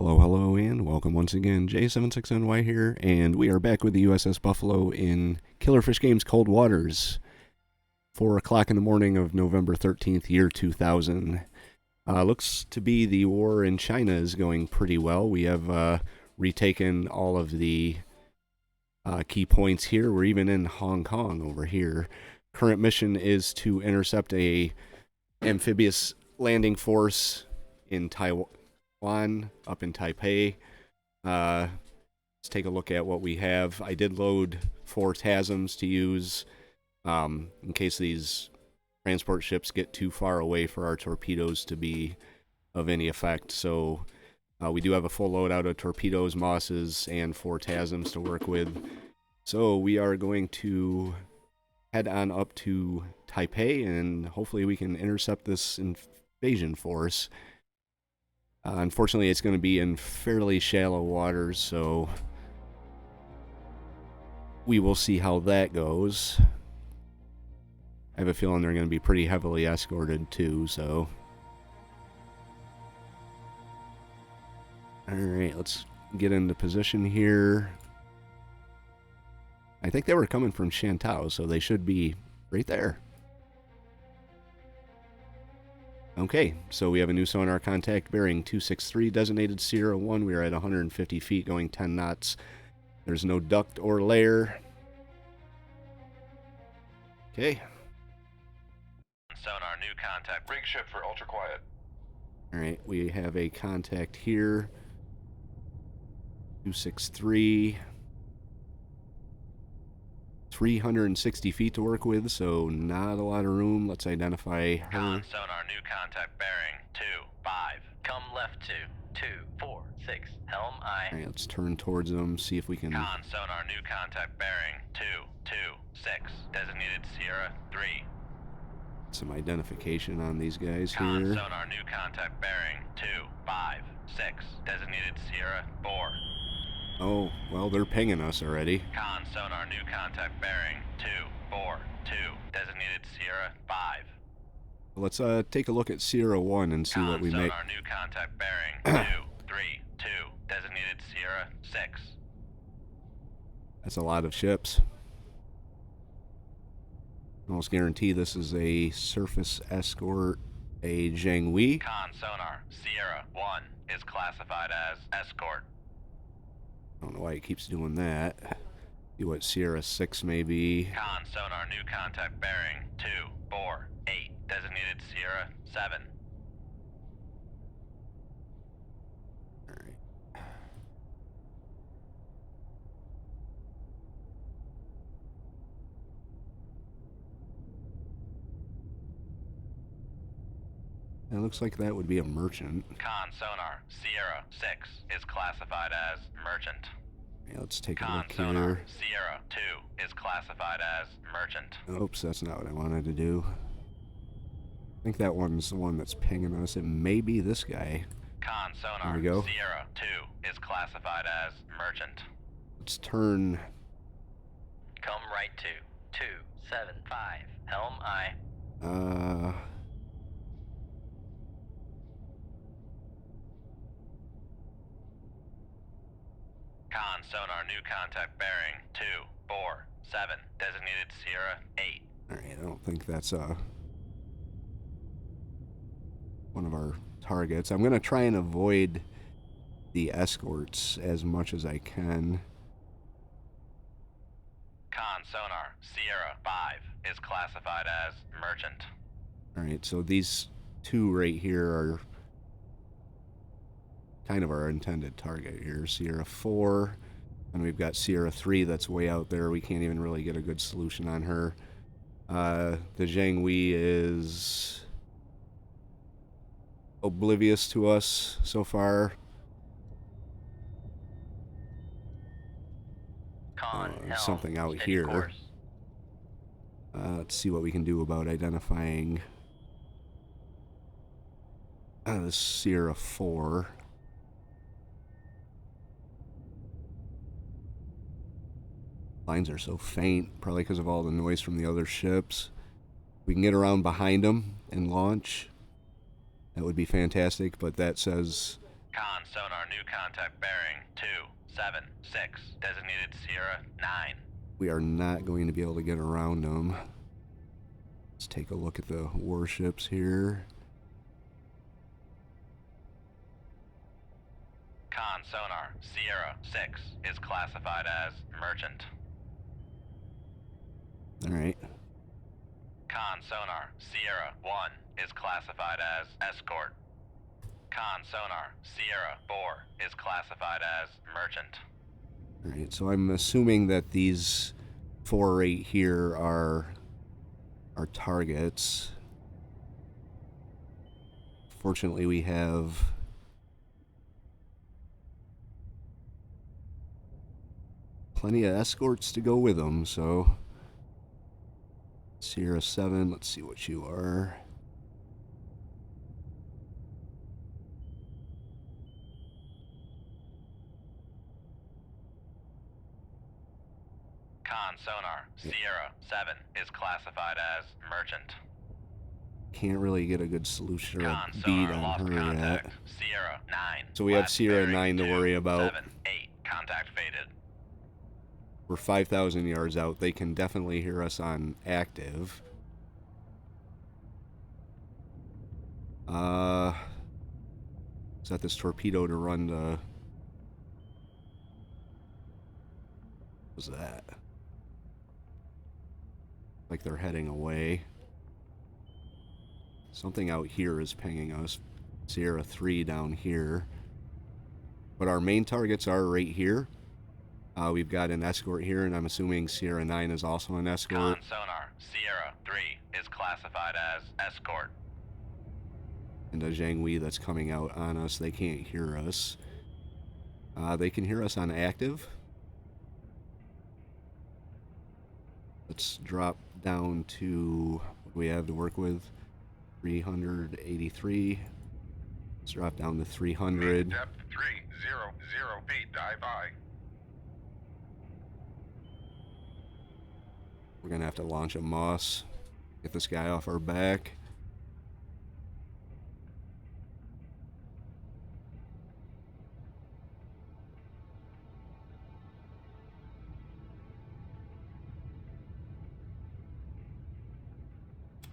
Hello, hello, and welcome once again. J76NY here, and we are back with the USS Buffalo in Killerfish Games Cold Waters. 4 o'clock in the morning of November 13th, year 2000. Looks to be the war in China is going pretty well. We have retaken all of the key points here. We're even in Hong Kong over here. Current mission is to intercept a amphibious landing force in Taiwan, up in Taipei. Let's take a look at what we have. I did load 4 TASMs to use in case these transport ships get too far away for our torpedoes to be of any effect. So we do have a full loadout of torpedoes, Mosses, and 4 TASMs to work with. So we are going to head on up to Taipei, and hopefully we can intercept this invasion force. Unfortunately, it's going to be in fairly shallow waters, so we will see how that goes. I have a feeling they're going to be pretty heavily escorted too, so. Alright, let's get into position here. I think they were coming from Shantou, so they should be right there. Okay, so we have a new sonar contact bearing 263, designated Sierra 1. We are at 150 feet, going 10 knots. There's no duct or layer. Okay. Sonar, new contact. Rig ship for ultra quiet. Alright, we have a contact here. 263. 360 feet to work with, so not a lot of room. Let's identify her. Con sonar, new contact bearing 2-5. Come left to 2-4-6. Helm I. Alright, let's turn towards them, see if we can. Con sonar, new contact bearing 2-2-6. Designated Sierra 3. Some identification on these guys Con here. sonar, new contact bearing 2-5-6. Designated Sierra 4. Oh, well, they're pinging us already. Con sonar, new contact bearing 2-4-2. Designated Sierra 5. Let's take a look at Sierra 1 and see what we make. Con sonar, new contact bearing 2-3-2. Designated Sierra 6. That's a lot of ships. Almost guarantee this is a surface escort, a Zhanghui. Con sonar, Sierra 1 is classified as escort. I don't know why it keeps doing that. See what Sierra 6 may be. Con sonar, new contact bearing 2-4-8. Designated Sierra 7. Alright. It looks like that would be a merchant. Con sonar, Sierra 6 is classified as merchant. Yeah, let's take a Con look sonar, here. Sierra 2 is classified as merchant. Oops, that's not what I wanted to do. I think that one's the one that's pinging us. It may be this guy. Con There sonar, we go. Sierra 2 is classified as merchant. Let's turn. Come right to 275. Helm I. Con sonar, new contact bearing 2-4-7. Designated Sierra 8. Alright, I don't think that's one of our targets. I'm going to try and avoid the escorts as much as I can. Con sonar, Sierra 5 is classified as merchant. Alright, so these two right here are kind of our intended target here. Sierra 4, and we've got Sierra 3 that's way out there. We can't even really get a good solution on her. The Zhanghui is oblivious to us so far. Con helm, Something out steady here. course. Let's see what we can do about identifying the Sierra 4. Lines are so faint, probably because of all the noise from the other ships. We can get around behind them and launch. That would be fantastic, but that says Con sonar new contact bearing 276. Designated Sierra 9. We are not going to be able to get around them. Let's take a look at the warships here. Con sonar Sierra 6 is classified as merchant. Alright. Con sonar Sierra 1 is classified as escort. Con sonar Sierra 4 is classified as merchant. Alright, so I'm assuming that these 4 right here are our targets. Fortunately, we have plenty of escorts to go with them, so Sierra 7, let's see what you are. Con sonar Sierra 7 is classified as merchant. Can't really get a good solution or Con a beat sonar on lost her contact yet. Sierra 9. So we have Last Sierra bearing 9 to worry about. 278. Contact faded. We're 5,000 yards out. They can definitely hear us on active. Set this torpedo to run the... What was that? Like they're heading away. Something out here is pinging us. Sierra 3 down here. But our main targets are right here. We've got an escort here, and I'm assuming Sierra 9 is also an escort. Con sonar Sierra 3 is classified as escort. And a Zhanghui that's coming out on us. They can't hear us. They can hear us on active. Let's drop down to what we have to work with. 383. Let's drop down to 300. Depth 300 feet, dive by. We're gonna have to launch a Moss. Get this guy off our back.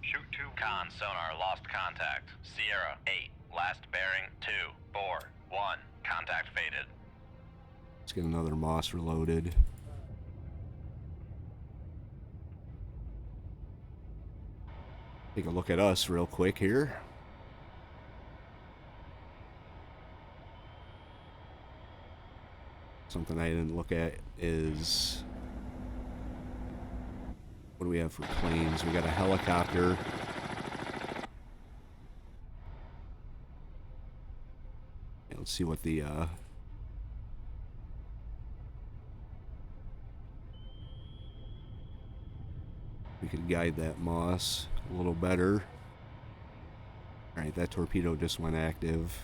Shoot 2. Con sonar lost contact. Sierra 8. Last bearing 2, 4, 1. Contact faded. Let's get another Moss reloaded. Take a look at us real quick here. Something I didn't look at is... What do we have for planes? We got a helicopter. Yeah, let's see what the we could guide that Moss a little better. Alright, that torpedo just went active.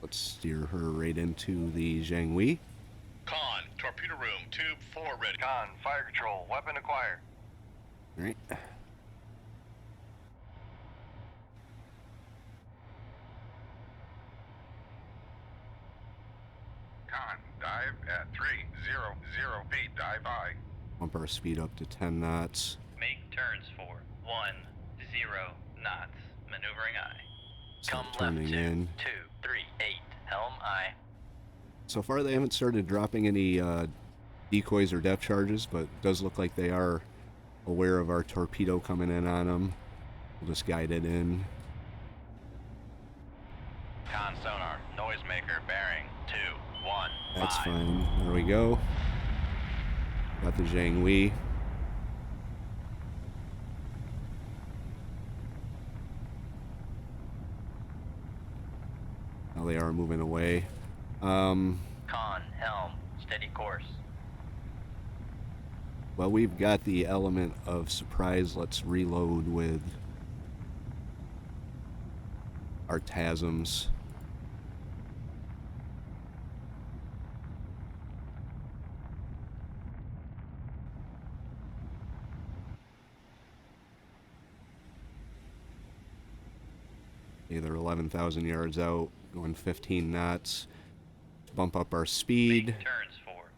Let's steer her right into the Zhanghui. Con, torpedo room, tube 4 ready. Con, fire control, weapon acquired. Alright. Con, dive at 300 feet, dive by. Bump our speed up to 10 knots. Make turns for 10 knots. Maneuvering aye. Start Come turning left 2, in. 238. Helm aye. So far they haven't started dropping any decoys or depth charges, but it does look like they are aware of our torpedo coming in on them. We'll just guide it in. Con sonar noisemaker bearing 215. That's fine. There we go. Got the Zhanghui. Now they are moving away. Con helm steady course. Well, we've got the element of surprise. Let's reload with our TASMs. Either 11,000 yards out, going 15 knots. Bump up our speed. Make turns for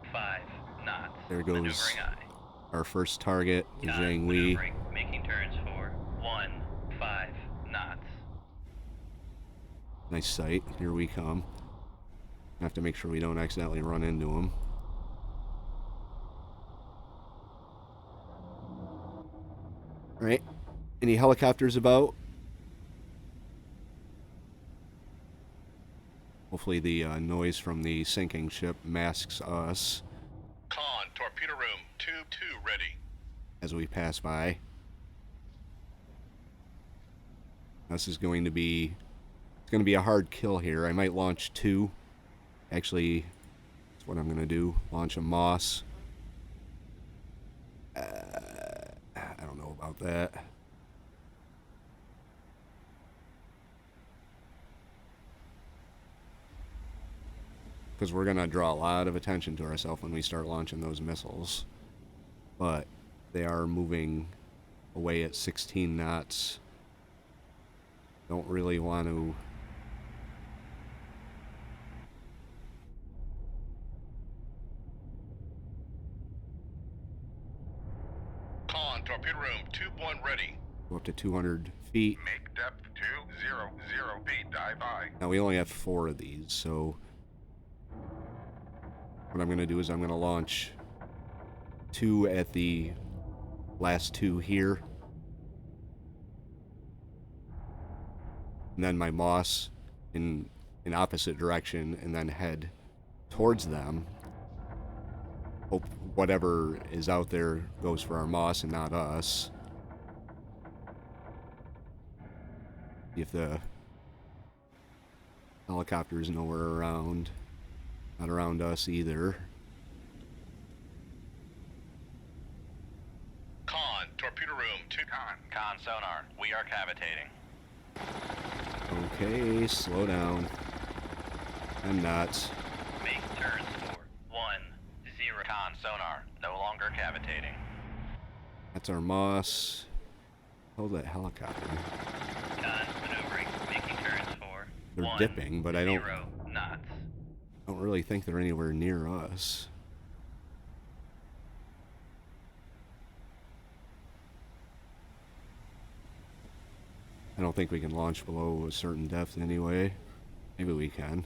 15 knots. There goes Maneuvering aye. our first target, the Con, Zhanghui. maneuvering, making turns for 15 knots. Nice sight. Here we come. Have to make sure we don't accidentally run into them. Alright. Any helicopters about? Hopefully the noise from the sinking ship masks us Con, torpedo room, tube 2 ready. as we pass by. This is going to be... It's going to be a hard kill here. I might launch 2. Actually, that's what I'm going to do. Launch a Moss. I don't know about that. Because we're going to draw a lot of attention to ourselves when we start launching those missiles. But they are moving away at 16 knots. Don't really want to... Con, torpedo room, tube 1 ready. go up to 200 feet. Make depth 200 feet, dive aye. Now we only have 4 of these, so... What I'm going to do is I'm going to launch 2 at the last 2 here. And then my Moss in an opposite direction, and then head towards them. Hope whatever is out there goes for our Moss and not us. See if the helicopter is nowhere around. Not around us either. Con, torpedo room, 2 con. Con sonar, we are cavitating. Okay, slow down. 10 knots. Make turns for 10. Con sonar, no longer cavitating. That's our Moss. Hold that helicopter. Con, maneuvering, making turns for They're 10 dipping, but I don't knots. really think they're anywhere near us. I don't think we can launch below a certain depth anyway. Maybe we can.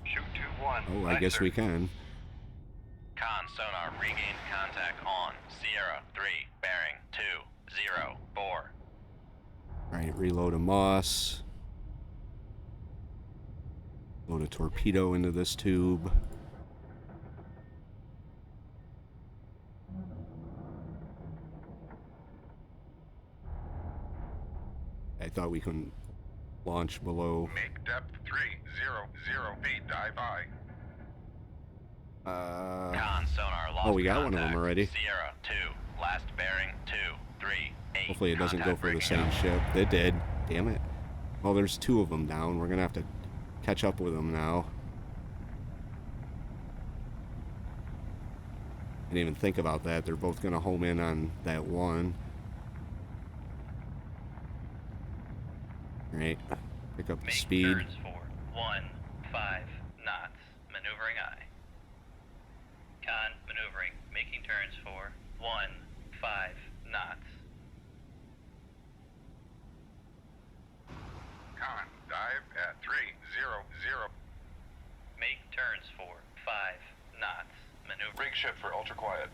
Shoot 2-1. Oh, I guess we can. Con sonar, regained contact on Sierra 3, bearing 204. Alright, reload a Moss. Load a torpedo into this tube. I thought we couldn't launch below. Make depth 300 feet, dive aye. Con sonar, lost Oh, we got one of them contact. already. Sierra 2, last bearing 238. Hopefully it doesn't go Contact for the breaking same up. ship. It did. Damn it. Well, there's 2 of them down. We're going to have to catch up with them now. I didn't even think about that. They're both going to home in on that one. Alright. Pick up the Make speed. turns for 15 knots. Maneuvering aye. Con, maneuvering, making turns for 15 knots. Con, dive at 300. Make turns for 5 knots. Maneuver. Rig ship for ultra quiet.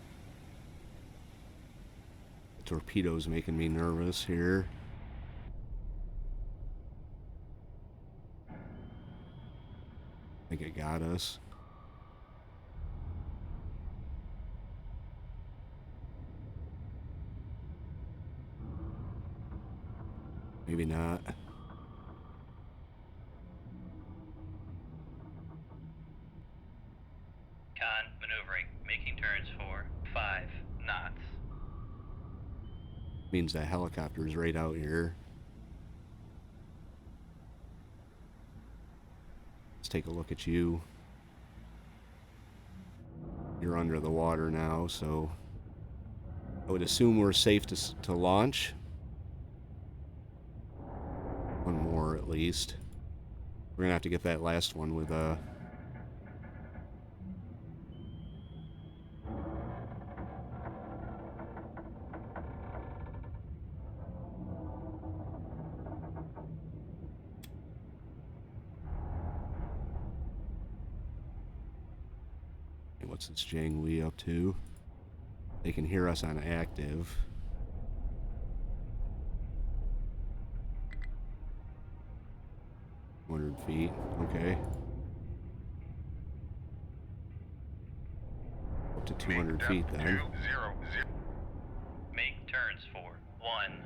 The torpedo's making me nervous here. I think it got us. Maybe not. Con, maneuvering, making turns for 5 knots. Means that helicopter's right out here. take a look at you. You're under the water now, so I would assume we're safe to launch. One more at least. We're gonna have to get that last one with what's this Jang Wei up to? They can hear us on active. Feet. Okay. Up to 200 feet then. Make turns for 10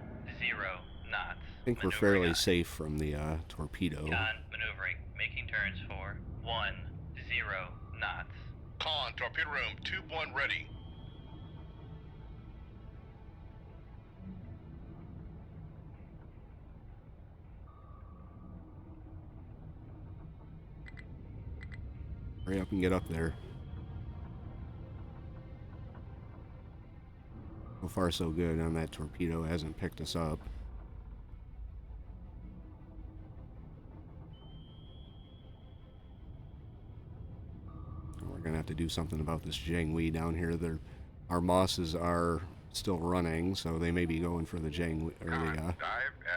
knots. I think we're fairly safe from the torpedo. Con maneuvering. Making turns for 10 knots. Con, torpedo room, tube 1 ready. Hurry up and get up there. So far so good on that torpedo. Hasn't picked us up. We're gonna have to do something about this Jang Wei down here. Our Mosses are still running, so they may be going for the Jang Wei, or the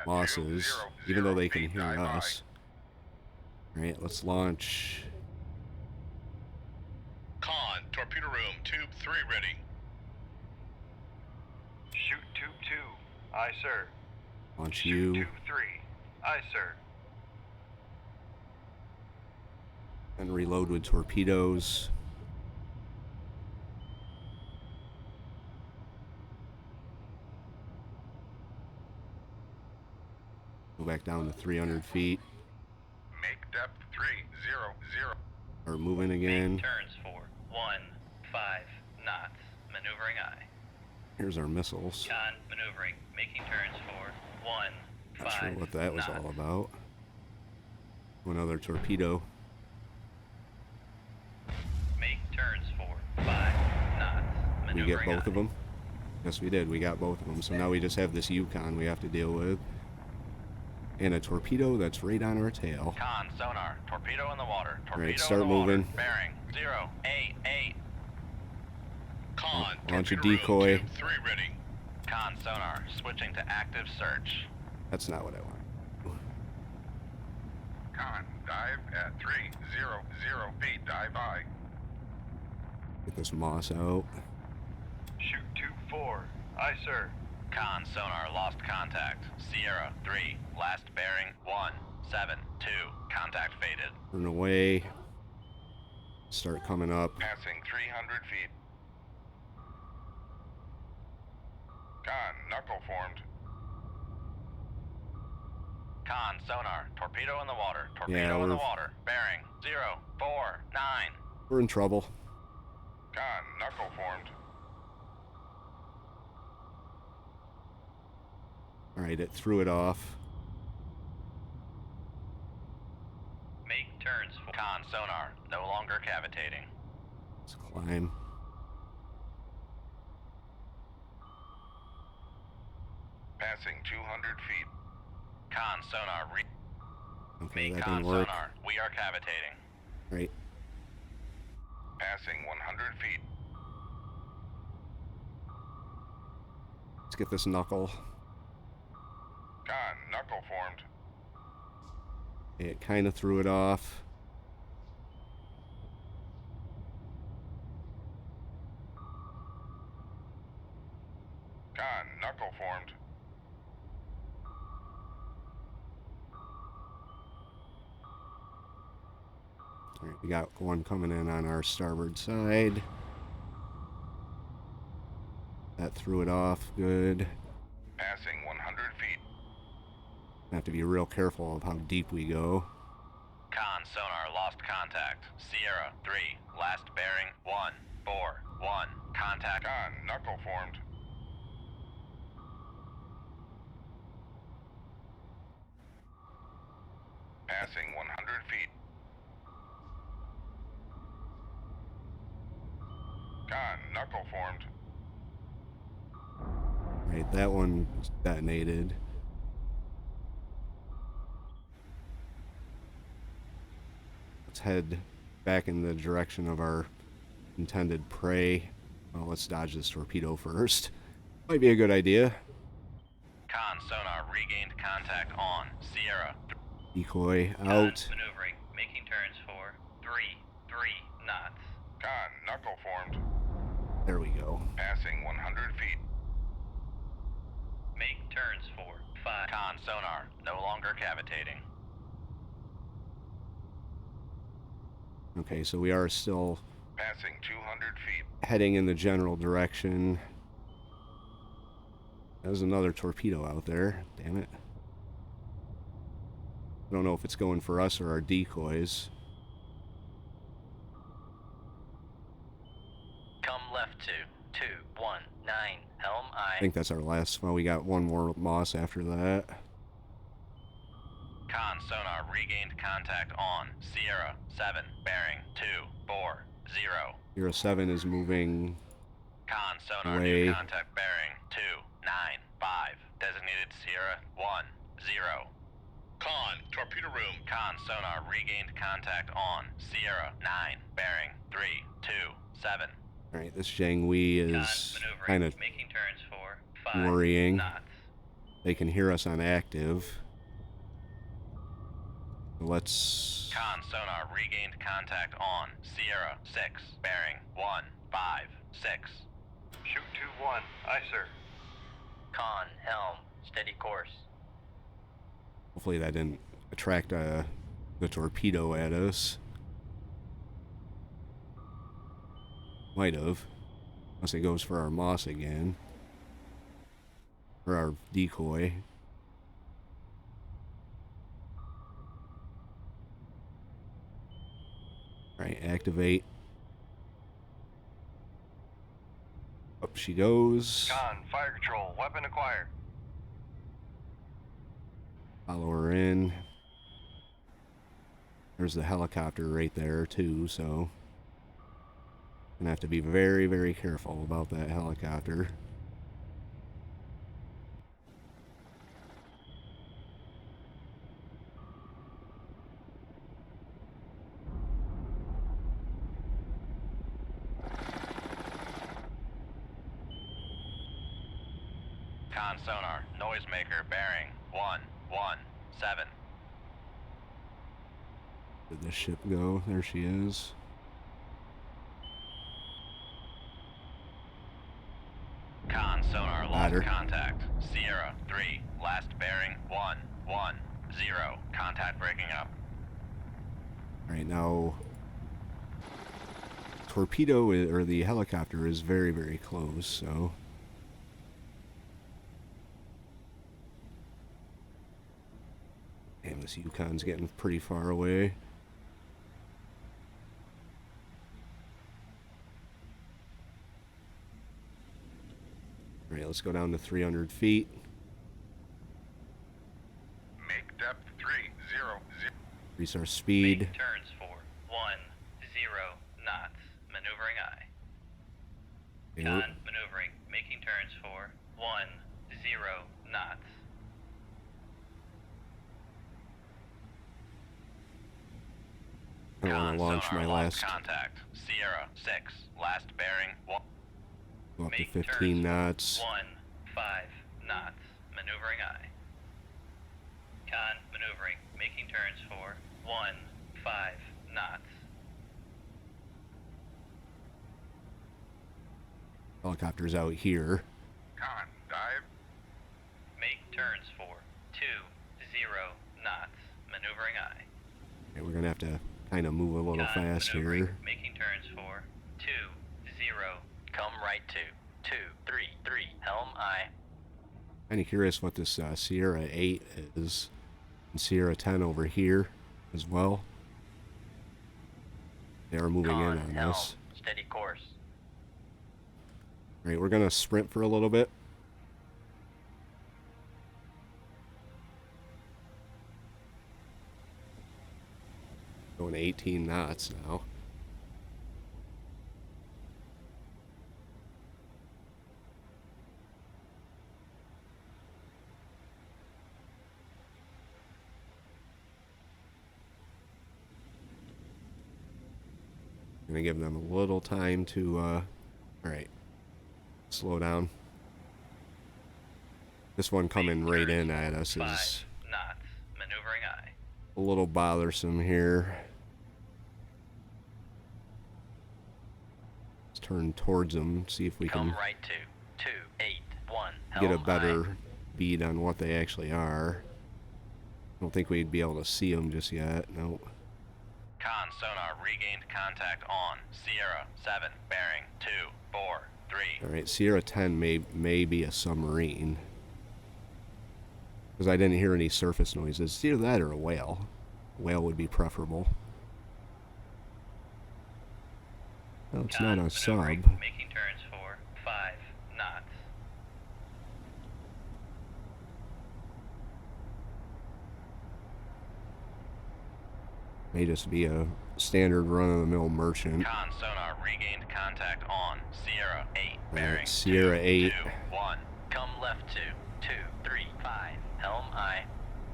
Mosses, even though they can hear us. Alright, let's launch. Con, torpedo room, tube 3 ready. Shoot tube 2. Aye, sir. Launch Shoot you. tube 3. Aye, sir. And reload with torpedoes. Go back down to 300 feet. Make depth 300. Start moving again. Make turns for 15 knots. Maneuvering aye. Here's our missiles. Con maneuvering. Making turns for 15 Not sure what that was knots. all about. Another torpedo. Make turns for 5 knots. We Maneuvering get both aye. of them? Yes, we did. We got both of them. So now we just have this Yukon we have to deal with. And a torpedo that's right on our tail. Con sonar. Torpedo in the water. Torpedo Alright, start in the water. moving. Bearing 088. Con, Launch a torpedo room, decoy. tube 3 ready. Con sonar. Switching to active search. That's not what I want. Con, dive at 300 feet. Dive aye. Get this Moss out. Shoot tube 4. Aye, sir. Con sonar lost contact. Sierra 3. Last bearing 172. Contact faded. Turn away. Start coming up. Passing 300 feet. Con, knuckle formed. Con sonar. Torpedo in the water. Torpedo Yeah, in the we're- water. Bearing 049. We're in trouble. Con, knuckle formed. Alright, it threw it off. Make turns for con sonar. No longer cavitating. Let's climb. Passing 200 feet. Con sonar. Okay, Make that con didn't work. sonar. We are cavitating. Right. Passing 100 feet. Let's get this knuckle. Con, knuckle formed. It kind of threw it off. Con, knuckle formed. Alright, we got one coming in on our starboard side. That threw it off. Good. Passing 100 feet. Have to be real careful of how deep we go. Con sonar lost contact. Sierra 3. Last bearing 141. Contact. Con, knuckle formed. Passing 100 feet. Con, knuckle formed. Right, that one detonated. Let's head back in the direction of our intended prey. Well, let's dodge this torpedo first. Might be a good idea. Con sonar regained contact on Sierra. Decoy Con, out. maneuvering, making turns for 3 knots. Con, knuckle formed. There we go. Passing 100 feet. Make turns for 5. Con sonar no longer cavitating. Okay, so we are still Passing 200 feet. heading in the general direction. There's another torpedo out there. Damn it. I don't know if it's going for us or our decoys. Come left to 219, helm I think that's our last. Well, we got one more moss after that. Con sonar regained contact on Sierra 7, bearing 240. 07 is moving. Con sonar Away. new contact bearing 295. Designated Sierra 10. Con, torpedo room. Con sonar regained contact on Sierra 9, bearing 327. Alright, this Zhanghui Con, is maneuvering, kind of making turns for 5 worrying. knots. They can hear us on active. Let's... Con sonar regained contact on Sierra 6, bearing 156. Shoot 2-1. Aye, sir. Con, helm, steady course. Hopefully that didn't attract the torpedo at us. Might have. Unless it goes for our moss again. Or our decoy. Alright, activate. Up she goes. Con, fire control, weapon acquired. Follow her in. There's the helicopter right there too, so gonna have to be very, very careful about that helicopter. Con sonar noisemaker bearing 117. Did the ship go? There she is. Con sonar Got her. lost contact. Sierra 3, last bearing 110. Contact breaking up. Right now, torpedo or the helicopter is very, very close, so. Damn, this Yukon's getting pretty far away. Alright, let's go down to 300 feet. Make depth 300. Increase our speed. Make turns for 10 knots. Maneuvering aye. Okay, Con, maneuvering, making turns for 10 knots. I don't want Con to launch sonar my lost last, contact. Sierra 6, last bearing 1. go up to Make 15 turns knots. 15 knots. Maneuvering aye. Con, maneuvering, making turns for 15 knots. Helicopter's out here. Con, dive. Make turns for 20 knots. Maneuvering aye. Okay, we're gonna have to kind of move a little Con, fast maneuvering, here. making turns for 20. Come right to 233, helm aye. Kind of curious what this Sierra 8 is. And Sierra 10 over here as well. They are moving Con, in on helm, us. steady course. Alright, we're gonna sprint for a little bit. Going 18 knots now. Gonna give them a little time to, alright. Slow down. This one coming right in at us 5 is knots. Maneuvering aye. a little bothersome here. Let's turn towards them, see if we Come can right to 281. get a Helm better bead on what they actually are. I don't think we'd be able to see them just yet. Nope. Con sonar regained contact on Sierra 7, bearing 243. Alright, Sierra 10 may be a submarine. Because I didn't hear any surface noises. It's either that or a whale. Whale would be preferable. No, it's not a sub. Making turns for 5 knots. May just be a standard run-of-the-mill merchant. Con sonar regained contact on Sierra 8, bearing Alright, Sierra 8. 221. Come left to 235. Helm aye.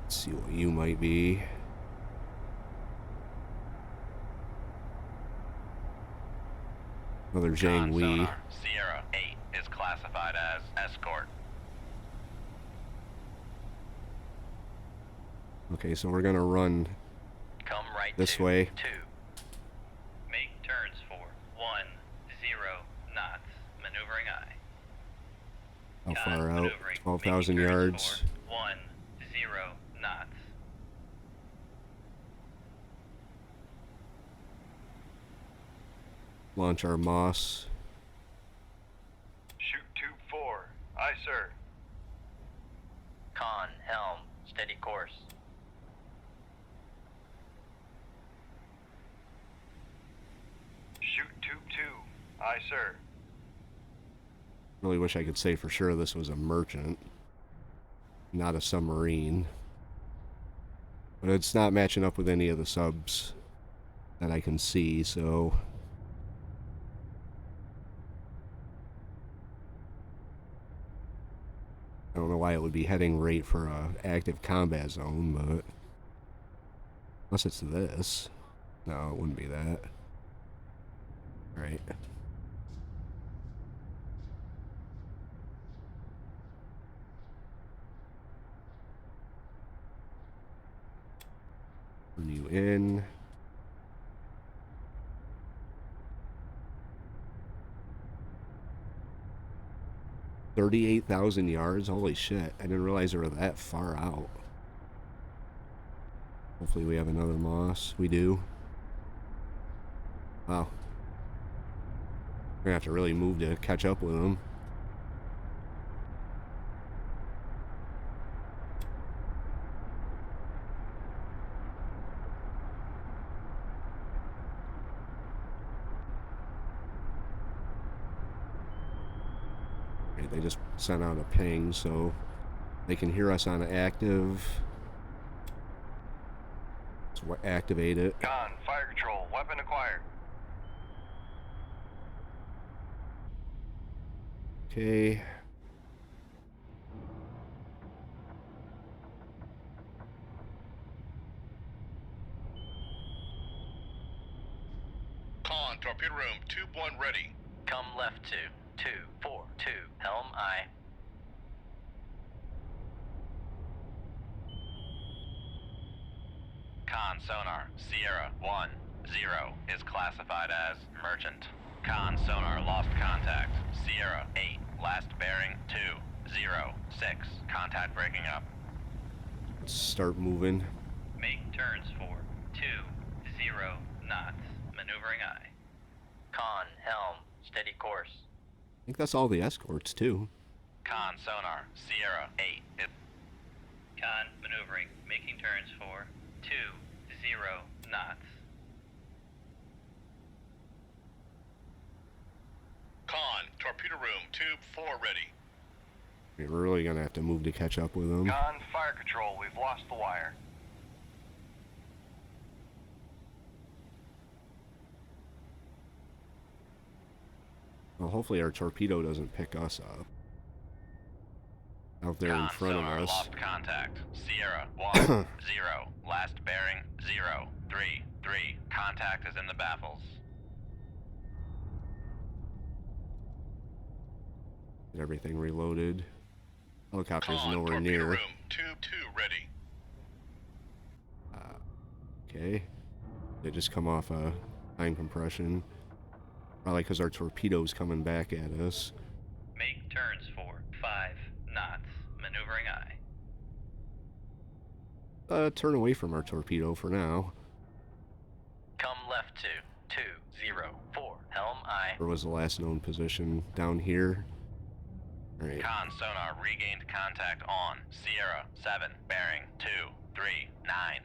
Let's see what you might be. Another Zhang Con Wei. sonar Sierra 8 is classified as escort. Okay, so we're gonna run Come right this to way. 2. Make turns for 10 knots. Maneuvering aye. How Con far out? maneuvering. 12,000 Making turns yards. for 10 knots. Launch our Moss. Shoot tube 4. Aye, sir. Con helm. Steady course. Shoot tube 2. Aye, sir. Really wish I could say for sure this was a merchant, not a submarine. But it's not matching up with any of the subs that I can see, so... I don't know why it would be heading right for a active combat zone, but... Unless it's this. No, it wouldn't be that. Right. Turn you in. $38,000 yards? Holy shit. I didn't realize they were that far out. Hopefully we have another Moss. We do. Wow. We're gonna have to really move to catch up with them. Okay, they just sent out a ping, so they can hear us on active. Let's activate it. Con, fire control, weapon acquired. Okay. Con, torpedo room, tube 1 ready. Come left to 242. Helm aye. Con sonar Sierra 1, 0 is classified as merchant. Con sonar lost contact. Sierra 8, last bearing 206. Contact breaking up. Let's start moving. Make turns for 20 knots. Maneuvering aye. Con helm. Steady course. I think that's all the escorts, too. Con sonar Sierra 8 is Con maneuvering. Making turns for 20 knots. Con, torpedo room, tube 4 ready. We're really gonna have to move to catch up with them. Con, fire control, we've lost the wire. Well, hopefully our torpedo doesn't pick us up. Out there in Con front of sonar us. lost contact. Sierra 1, 0, last bearing 033. Contact is in the baffles. Get everything reloaded. Helicopter's Con, nowhere torpedo near. room, tube 2 ready. Okay. They just come off a time compression. Probably because our torpedo's coming back at us. Make turns for 5 knots. Maneuvering eye. Turn away from our torpedo for now. Come left to 204. Helm aye. Where was the last known position? Down here. Alright. Con sonar regained contact on Sierra 7, bearing 239.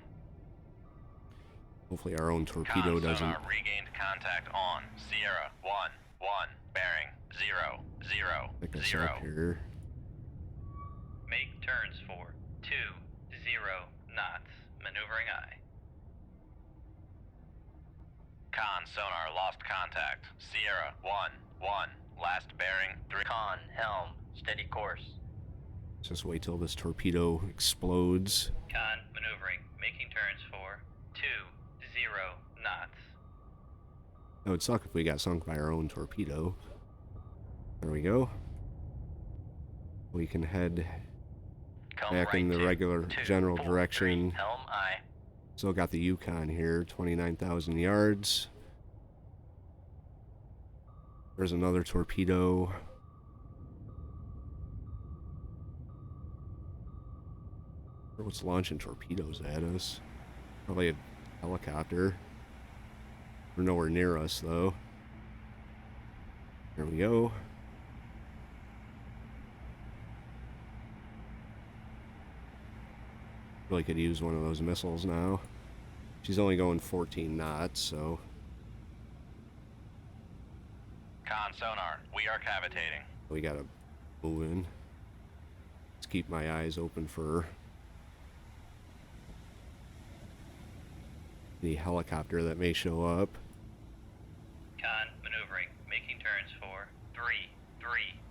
Hopefully our own torpedo Con doesn't... sonar regained contact on Sierra 1, bearing 0, 0, pick us 0. up here. Make turns for 20 knots. Maneuvering eye. Con sonar lost contact. Sierra 1, last bearing 3. Con, helm, steady course. Let's just wait till this torpedo explodes. Con maneuvering. Making turns for 20 knots. That would suck if we got sunk by our own torpedo. There we go. We can head Come back right in the to regular 243. general direction. Helm aye. Still got the Yukon here, 29,000 yards. There's another torpedo. What's launching torpedoes at us? Probably a helicopter. We're nowhere near us, though. There we go. Really could use one of those missiles now. She's only going 14 knots, so... Con sonar, we are cavitating. we gotta move in. Let's keep my eyes open for the helicopter that may show up. Con maneuvering. Making turns for 3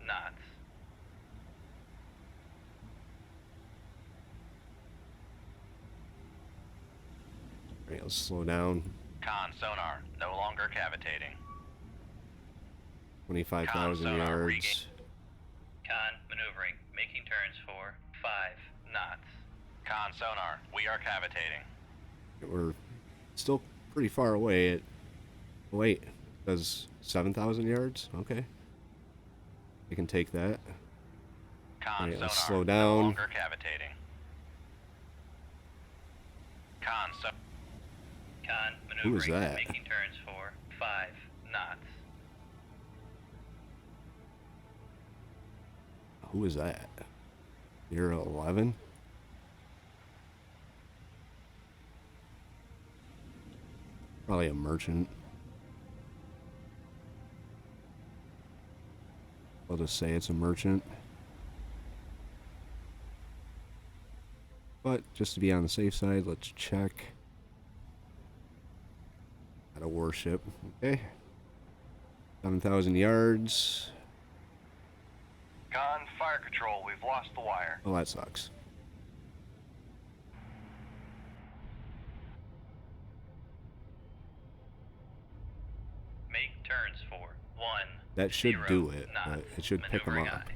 knots. Alright, let's slow down. Con sonar, no longer cavitating. 25,000 Con sonar regain. yards. Con maneuvering. Making turns for 5 knots. Con sonar, we are cavitating. We're still pretty far away. Wait, does 7,000 yards? Okay. I can take that. Con Alright, sonar, let's slow no down. longer cavitating. Con sonar. Con Who is maneuvering. that? Making turns for 5 knots. Who is that? You're 11? Probably a merchant. I'll just say it's a merchant. But just to be on the safe side, let's check. Got a warship. Okay. 7,000 yards. Con, fire control, we've lost the wire. Oh, that sucks. Make turns for 1. That should 0 do it, knots. but it should pick them Maneuvering up. eye.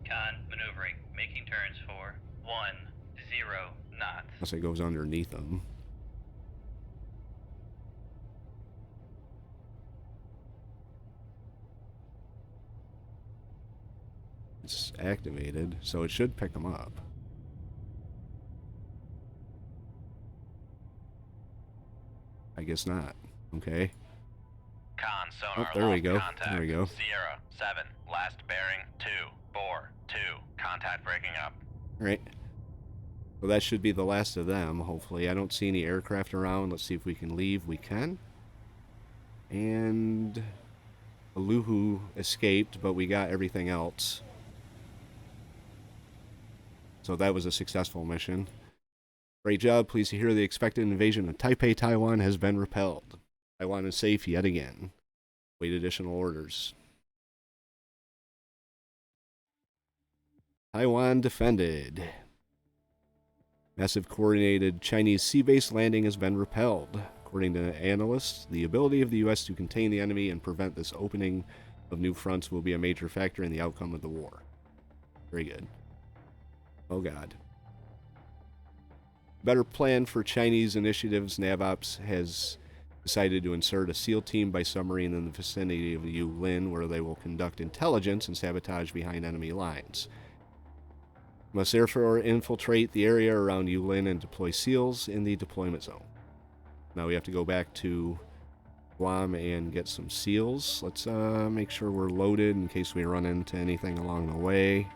Con maneuvering. Making turns for 10 knots. Unless it goes underneath them. It's activated, so it should pick them up. I guess not. Okay. Con sonar, Oh, there we lost go. contact. There we go. Sierra 7, last bearing 242. Contact breaking up. Alright. Well, that should be the last of them, hopefully. I don't see any aircraft around. Let's see if we can leave. We can. And Aluhu escaped, but we got everything else. So that was a successful mission. Great job. Pleased to hear the expected invasion of Taipei, Taiwan has been repelled. Taiwan is safe yet again. Wait additional orders. Taiwan defended. Massive coordinated Chinese sea base landing has been repelled. According to analysts, the ability of the U.S. to contain the enemy and prevent this opening of new fronts will be a major factor in the outcome of the war. Very good. Oh god. Better plan for Chinese initiatives, NavOps has decided to insert a SEAL team by submarine in the vicinity of Yulin, where they will conduct intelligence and sabotage behind enemy lines. Must therefore infiltrate the area around Yulin and deploy SEALs in the deployment zone. Now we have to go back to Guam and get some SEALs. Let's make sure we're loaded in case we run into anything along the way.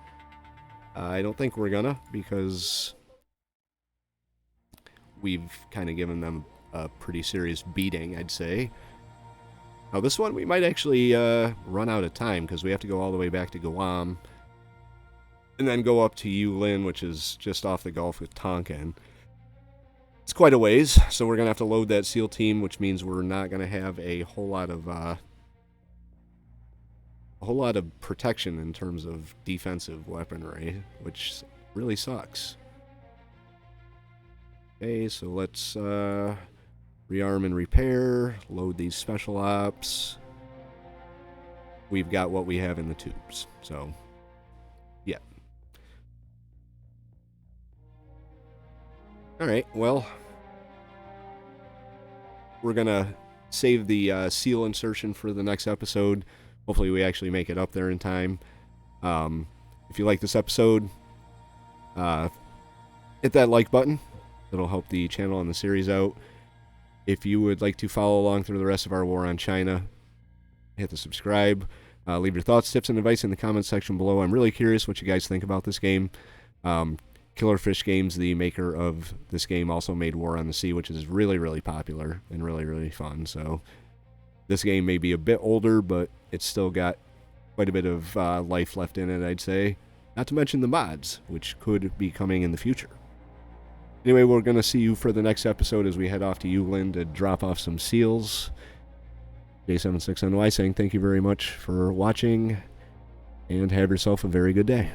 I don't think we're gonna, because we've kind of given them a pretty serious beating, I'd say. Now this one we might actually run out of time, because we have to go all the way back to Guam and then go up to Yulin, which is just off the Gulf with Tonkin. It's quite a ways, so we're going to have to load that SEAL team, which means we're not going to have a whole lot of protection in terms of defensive weaponry, which really sucks. Okay, so let's rearm and repair, load these special ops. We've got what we have in the tubes, so yeah. Alright, well, we're going to save the SEAL insertion for the next episode. Hopefully we actually make it up there in time. If you like this episode, hit that like button. It'll help the channel and the series out. If you would like to follow along through the rest of our war on China, hit the subscribe. Leave your thoughts, tips, and advice in the comments section below. I'm really curious what you guys think about this game. Killer Fish Games, the maker of this game, also made War on the Sea, which is really, really popular and really, really fun. So this game may be a bit older, but it's still got quite a bit of life left in it, I'd say. Not to mention the mods, which could be coming in the future. Anyway, we're going to see you for the next episode as we head off to Yulin to drop off some SEALs. J76NY saying thank you very much for watching, and have yourself a very good day.